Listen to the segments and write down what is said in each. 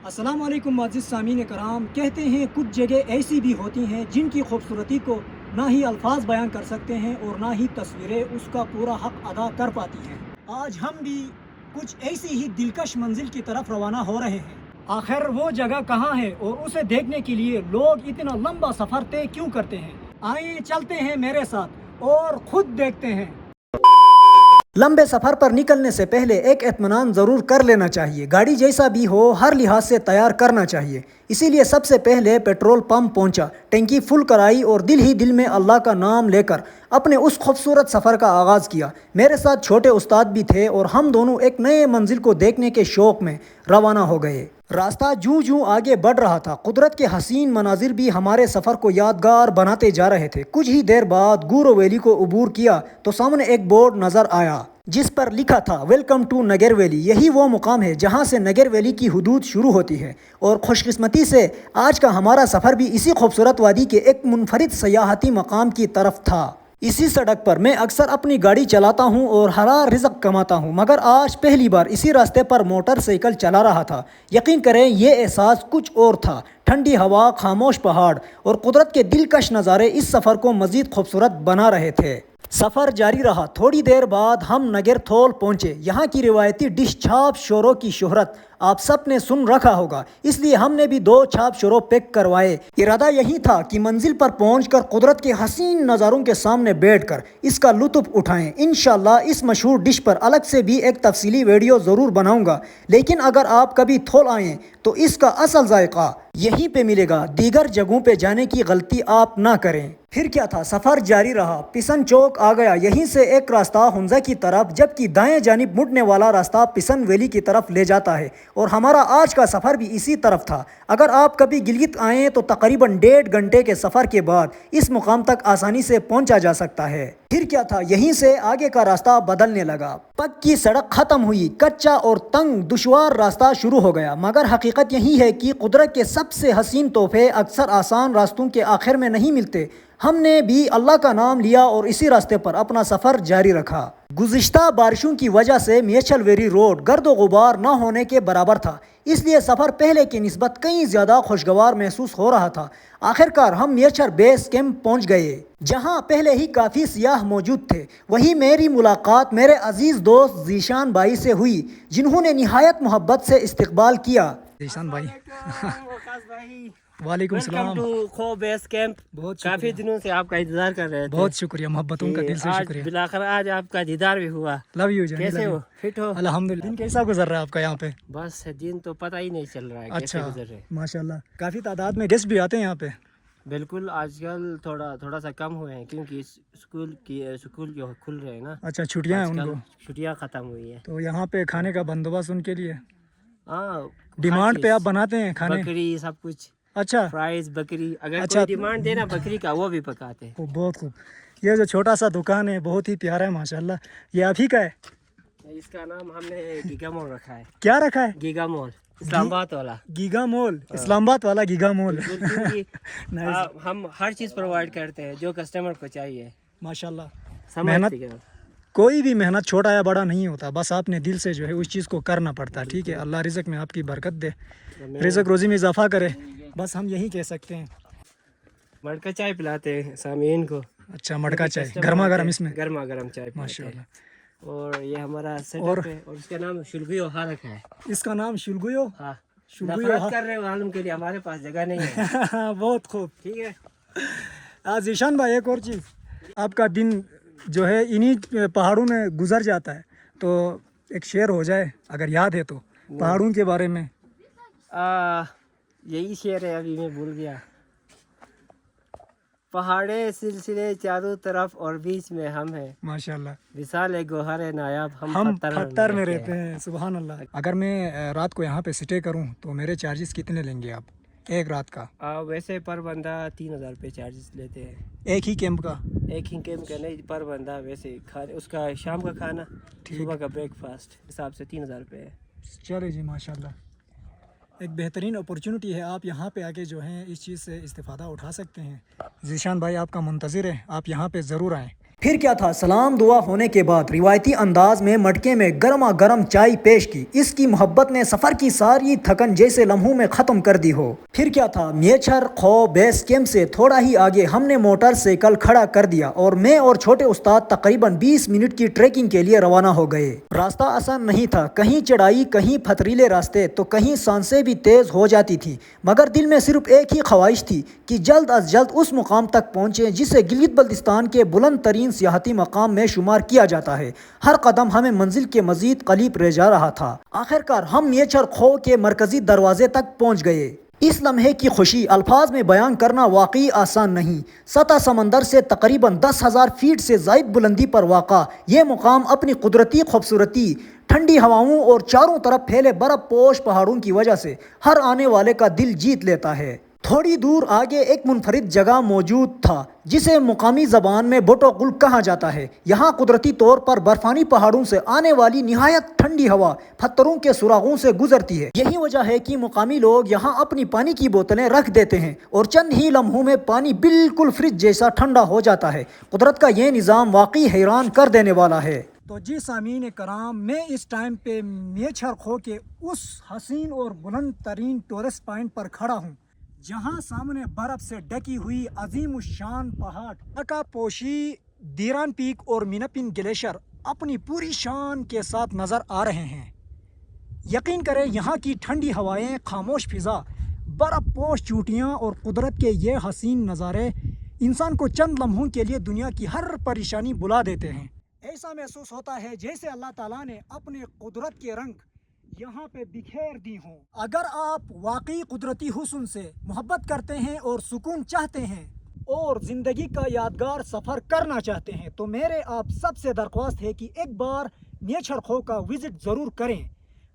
अस्सलाम वालेकुम मुअज़्ज़िज़ सामीन कराम। कहते हैं कुछ जगह ऐसी भी होती हैं जिनकी खूबसूरती को ना ही अल्फाज बयान कर सकते हैं और ना ही तस्वीरें उसका पूरा हक अदा कर पाती हैं। आज हम भी कुछ ऐसी ही दिलकश मंजिल की तरफ रवाना हो रहे हैं। आखिर वो जगह कहाँ है और उसे देखने के लिए लोग इतना लंबा सफ़र तय क्यों करते हैं? आइए चलते हैं मेरे साथ और ख़ुद देखते हैं। लंबे सफ़र पर निकलने से पहले एक इत्मीनान ज़रूर कर लेना चाहिए। गाड़ी जैसा भी हो हर लिहाज से तैयार करना चाहिए। इसीलिए सबसे पहले पेट्रोल पंप पहुंचा, टंकी फुल कराई और दिल ही दिल में अल्लाह का नाम लेकर अपने उस खूबसूरत सफ़र का आगाज़ किया। मेरे साथ छोटे उस्ताद भी थे और हम दोनों एक नए मंजिल को देखने के शौक़ में रवाना हो गए। रास्ता जूं जूं आगे बढ़ रहा था, कुदरत के हसीन मनाजिर भी हमारे सफ़र को यादगार बनाते जा रहे थे। कुछ ही देर बाद गूरो वैली को अबूर किया तो सामने एक बोर्ड नज़र आया जिस पर लिखा था वेलकम टू नगर वैली। यही वो मुकाम है जहां से नगर वैली की हुदूद शुरू होती है और खुशकिस्मती से आज का हमारा सफ़र भी इसी खूबसूरत वादी के एक मुनफरिद सयाहती मकाम की तरफ था। इसी सड़क पर मैं अक्सर अपनी गाड़ी चलाता हूं और हलाल रिज़्क़ कमाता हूं, मगर आज पहली बार इसी रास्ते पर मोटरसाइकिल चला रहा था। यकीन करें ये एहसास कुछ और था। ठंडी हवा, खामोश पहाड़ और कुदरत के दिलकश नज़ारे इस सफ़र को मज़ीद खूबसूरत बना रहे थे। सफ़र जारी रहा। थोड़ी देर बाद हम नगरथोल पहुँचे। यहाँ की रिवायती डिश छाप शोरों की शोहरत आप सब ने सुन रखा होगा, इसलिए हमने भी 2 छाप शोरों पैक करवाए। इरादा यही था कि मंजिल पर पहुंचकर कुदरत के हसीन नज़ारों के सामने बैठकर इसका लुत्फ़ उठाएं। इंशाअल्लाह इस मशहूर डिश पर अलग से भी एक तफसीली वीडियो ज़रूर बनाऊंगा, लेकिन अगर आप कभी थोल आएँ तो इसका असल जायका यहीं पे मिलेगा। दीगर जगहों पे जाने की गलती आप ना करें। फिर क्या था, सफ़र जारी रहा। पिसन चौक आ गया। यहीं से एक रास्ता हुंजा की तरफ जबकि दाएं जानिब मुड़ने वाला रास्ता पिसन वैली की तरफ ले जाता है और हमारा आज का सफ़र भी इसी तरफ था। अगर आप कभी गिलगित आएँ तो तकरीबन 1.5 घंटे के सफ़र के बाद इस मुकाम तक आसानी से पहुंचा जा सकता है। फिर क्या था, यहीं से आगे का रास्ता बदलने लगा। पक्की सड़क ख़त्म हुई, कच्चा और तंग दुश्वार रास्ता शुरू हो गया। मगर हकीकत यही है कि कुदरत के सबसे हसीन तोहफे अक्सर आसान रास्तों के आखिर में नहीं मिलते। हमने भी अल्लाह का नाम लिया और इसी रास्ते पर अपना सफ़र जारी रखा। गुज़िश्ता बारिशों की वजह से मियाचल वेरी रोड गर्द व गुबार न होने के बराबर था, इसलिए सफ़र पहले की निस्बत कहीं ज़्यादा खुशगवार महसूस हो रहा था। आखिरकार हम मियाचल बेस कैंप पहुंच गए, जहां पहले ही काफ़ी सियाह मौजूद थे। वही मेरी मुलाकात मेरे अजीज़ दोस्त जीशान भाई से हुई, जिन्होंने निहायत मोहब्बत से इस्तकबाल किया। जीशान भाई वालेकुम सलाम। टू खो बेस कैंप। बहुत काफी दिनों से आपका इंतजार कर रहे थे। बहुत शुक्रिया, मोहब्बतों का दिल से शुक्रिया। बिलाखिर आज आपका दीदार भी हुआ। लव यू जानी, कैसे लव हो? यू। फिट हो? अल्हम्दुलिल्लाह। दिन कैसा गुजर रहा है आपका यहाँ पे? बस दिन तो पता ही नहीं चल रहा है कैसे अच्छा, गुजर रहे। माशाल्लाह काफ़ी तादाद में गेस्ट भी आते हैं यहाँ पे। बिल्कुल, आजकल थोड़ा सा कम हुए हैं क्योंकि स्कूल जो खुल रहे हैं ना। अच्छा, छुट्टियाँ हैं उनको। छुट्टियाँ खत्म हुई है तो यहाँ पे खाने का बंदोबस्त उनके लिए हाँ। डिमांड पे आप बनाते हैं खाने? बकरी सब कुछ। अच्छा, फ्राइज बकरी, अगर अच्छा। कोई डिमांड देना बकरी का वो भी पकाते हैं। बहुत खूब। ये जो छोटा सा दुकान है बहुत ही प्यारा है माशाल्लाह। ये आप ही का है? इसका नाम हमने गीगा मॉल रखा है। क्या रखा है? गीगा मॉल, इस्लामाबाद वाला। गीगा मॉल, इस्लामाबाद वाला गीगा मॉल। हम हर चीज़ प्रोवाइड करते हैं जो कस्टमर को चाहिए। माशाल्लाह। मेहनत, समझते कोई भी मेहनत छोटा या बड़ा नहीं होता, बस आपने दिल से जो है उस चीज़ को करना पड़ता है। ठीक है, अल्लाह रिज़्क में आपकी बरकत दे, रिज़्क रोज़ी में इजाफा करे, बस हम यही कह सकते हैं। मटका चाय पिलाते हैं सामीन को। अच्छा, मटका चाय गर्मा गर्म, इसमें गर्मा गर्म चाय माशाल्लाह। और ये हमारा सेटअप है और इसका नाम शुल्गुयो हा रखा है। इसका नाम शुल्गुयो। हाँ, शुल्गुयो नफरत कर रहे हो मालूम के लिए, हमारे पास जगह नहीं है। बहुत खूब। ठीक है। आज ईशान भाई, एक और चीज़, आपका दिन जो है इन्हीं पहाड़ों में गुजर जाता है, तो एक शेर हो जाए अगर याद है तो, पहाड़ों के बारे में। यही शेर है, अभी मैं भूल गया। पहाड़े सिलसिले चारों तरफ और बीच में हम हैं, माशाल्लाह। विशाल गोहर नायाब हम पत्थर में रहते हैं। सुभान अल्लाह। अगर मैं रात को यहाँ पे स्टे करूँ तो मेरे चार्जेस कितने लेंगे आप एक रात का? वैसे पर बंदा 3000 रुपये चार्जेस लेते हैं। एक ही कैंप का? एक ही कैंप का नहीं, पर बंदा वैसे खाने उसका शाम का खाना, सुबह का ब्रेकफास्ट हिसाब से 3000 रुपये है। चले जी, माशाल्लाह। एक बेहतरीन अपॉर्चुनिटी है, आप यहाँ पे आके जो है इस चीज़ से इस्तेफ़ादा उठा सकते हैं। ज़ीशान भाई आपका मुंतज़िर है, आप यहाँ पे ज़रूर आएँ। پھر کیا تھا، سلام دعا ہونے کے بعد روایتی انداز میں مٹکے میں گرما گرم چائے پیش کی۔ اس کی محبت نے سفر کی ساری تھکن جیسے لمحوں میں ختم کر دی ہو۔ پھر کیا تھا، میچھر خو بیس کیمپ سے تھوڑا ہی آگے ہم نے موٹر سائیکل کھڑا کر دیا اور میں اور چھوٹے استاد تقریباً 20 منٹ کی ٹریکنگ کے لیے روانہ ہو گئے۔ راستہ آسان نہیں تھا، کہیں چڑھائی، کہیں پتھریلے راستے، تو کہیں سانسیں بھی تیز ہو جاتی تھی، مگر دل میں صرف ایک ہی خواہش تھی کہ جلد از جلد اس مقام تک پہنچیں جسے گلگت بلتستان کے بلند ترین سیاحتی مقام میں شمار کیا جاتا ہے۔ ہر قدم ہمیں منزل کے مزید قریب لے جا رہا تھا۔ آخرکار ہم میچھر خو کے مرکزی دروازے تک پہنچ گئے۔ اس لمحے کی خوشی الفاظ میں بیان کرنا واقعی آسان نہیں۔ سطح سمندر سے تقریباً 10,000 فیٹ سے زائد بلندی پر واقع یہ مقام اپنی قدرتی خوبصورتی، ٹھنڈی ہواؤں اور چاروں طرف پھیلے برف پوش پہاڑوں کی وجہ سے ہر آنے والے کا دل جیت لیتا ہے۔ تھوڑی دور آگے ایک منفرد جگہ موجود تھا جسے مقامی زبان میں بوٹو گل کہا جاتا ہے۔ یہاں قدرتی طور پر برفانی پہاڑوں سے آنے والی نہایت ٹھنڈی ہوا پتھروں کے سراغوں سے گزرتی ہے۔ یہی وجہ ہے کہ مقامی لوگ یہاں اپنی پانی کی بوتلیں رکھ دیتے ہیں اور چند ہی لمحوں میں پانی بالکل فریج جیسا ٹھنڈا ہو جاتا ہے۔ قدرت کا یہ نظام واقعی حیران کر دینے والا ہے۔ تو جی سامعین کرام، میں اس ٹائم پہ میچھر خو کے اس حسین اور بلند ترین ٹورسٹ پوائنٹ پر کھڑا ہوں جہاں سامنے برف سے ڈکی ہوئی عظیم الشان پہاڑ اکا پوشی، دیران پیک اور مینپن گلیشر اپنی پوری شان کے ساتھ نظر آ رہے ہیں۔ یقین کریں، یہاں کی ٹھنڈی ہوائیں، خاموش فضا، برف پوش چوٹیاں اور قدرت کے یہ حسین نظارے انسان کو چند لمحوں کے لیے دنیا کی ہر پریشانی بلا دیتے ہیں۔ ایسا محسوس ہوتا ہے جیسے اللہ تعالیٰ نے اپنے قدرت کے رنگ یہاں پہ بکھیر دی ہوں۔ اگر آپ واقعی قدرتی حسن سے محبت کرتے ہیں اور سکون چاہتے ہیں اور زندگی کا یادگار سفر کرنا چاہتے ہیں تو میرے آپ سب سے درخواست ہے کہ ایک بار میچھر خو کا وزٹ ضرور کریں۔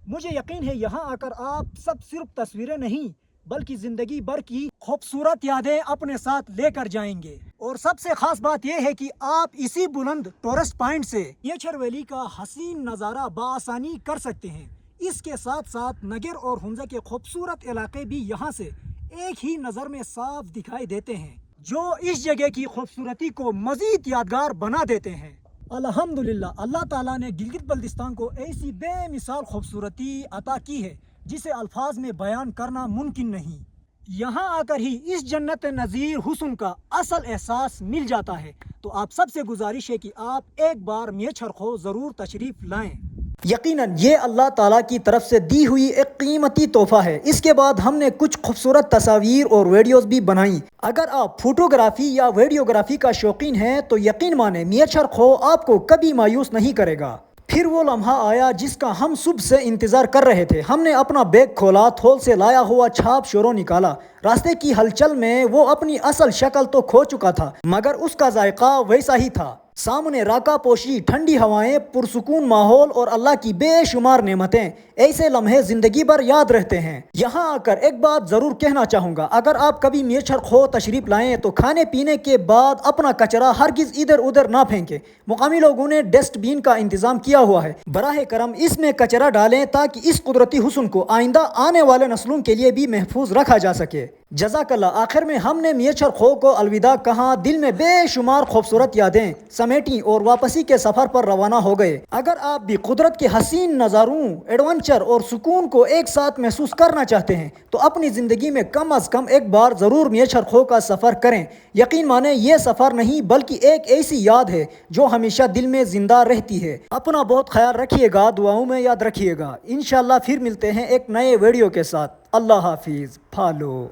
مجھے یقین ہے یہاں آ کر آپ سب صرف تصویریں نہیں بلکہ زندگی بھر کی خوبصورت یادیں اپنے ساتھ لے کر جائیں گے۔ اور سب سے خاص بات یہ ہے کہ آپ اسی بلند ٹورسٹ پوائنٹ سے میچھر ویلی کا حسین نظارہ بآسانی کر سکتے ہیں۔ اس کے ساتھ ساتھ نگر اور ہنزا کے خوبصورت علاقے بھی یہاں سے ایک ہی نظر میں صاف دکھائی دیتے ہیں، جو اس جگہ کی خوبصورتی کو مزید یادگار بنا دیتے ہیں۔ الحمدللہ، اللہ تعالیٰ نے گلگت بلتستان کو ایسی بے مثال خوبصورتی عطا کی ہے جسے الفاظ میں بیان کرنا ممکن نہیں۔ یہاں آ کر ہی اس جنت نظیر حسن کا اصل احساس مل جاتا ہے۔ تو آپ سب سے گزارش ہے کہ آپ ایک بار میچھر خو ضرور تشریف لائیں۔ یقیناً یہ اللہ تعالیٰ کی طرف سے دی ہوئی ایک قیمتی تحفہ ہے۔ اس کے بعد ہم نے کچھ خوبصورت تصاویر اور ویڈیوز بھی بنائیں۔ اگر آپ فوٹوگرافی یا ویڈیوگرافی کا شوقین ہیں تو یقین مانیں میچھر خو آپ کو کبھی مایوس نہیں کرے گا۔ پھر وہ لمحہ آیا جس کا ہم صبح سے انتظار کر رہے تھے۔ ہم نے اپنا بیگ کھولا، تھول سے لایا ہوا چھاپ شوروں نکالا۔ راستے کی ہلچل میں وہ اپنی اصل شکل تو کھو چکا تھا مگر اس کا ذائقہ ویسا ہی تھا۔ سامنے راکا پوشی، ٹھنڈی ہوائیں، پرسکون ماحول اور اللہ کی بے شمار نعمتیں، ایسے لمحے زندگی بھر یاد رہتے ہیں۔ یہاں آ کر ایک بات ضرور کہنا چاہوں گا، اگر آپ کبھی میچھر خو تشریف لائیں تو کھانے پینے کے بعد اپنا کچرا ہرگز ادھر ادھر نہ پھینکیں۔ مقامی لوگوں نے ڈسٹ بین کا انتظام کیا ہوا ہے، براہ کرم اس میں کچرا ڈالیں تاکہ اس قدرتی حسن کو آئندہ آنے والے نسلوں کے لیے بھی محفوظ رکھا جا سکے۔ جزاک اللہ۔ آخر میں ہم نے میچھر خو کو الوداع کہا، دل میں بے شمار خوبصورت یادیں سمیٹیں اور واپسی کے سفر پر روانہ ہو گئے۔ اگر آپ بھی قدرت کے حسین نظاروں، ایڈونچر اور سکون کو ایک ساتھ محسوس کرنا چاہتے ہیں تو اپنی زندگی میں کم از کم ایک بار ضرور میچھر خو کا سفر کریں۔ یقین مانیں یہ سفر نہیں بلکہ ایک ایسی یاد ہے جو ہمیشہ دل میں زندہ رہتی ہے۔ اپنا بہت خیال رکھیے گا، دعاؤں میں یاد رکھیے گا۔ انشاءاللہ پھر ملتے ہیں ایک نئے ویڈیو کے ساتھ۔ اللہ حافظ۔ پھالو۔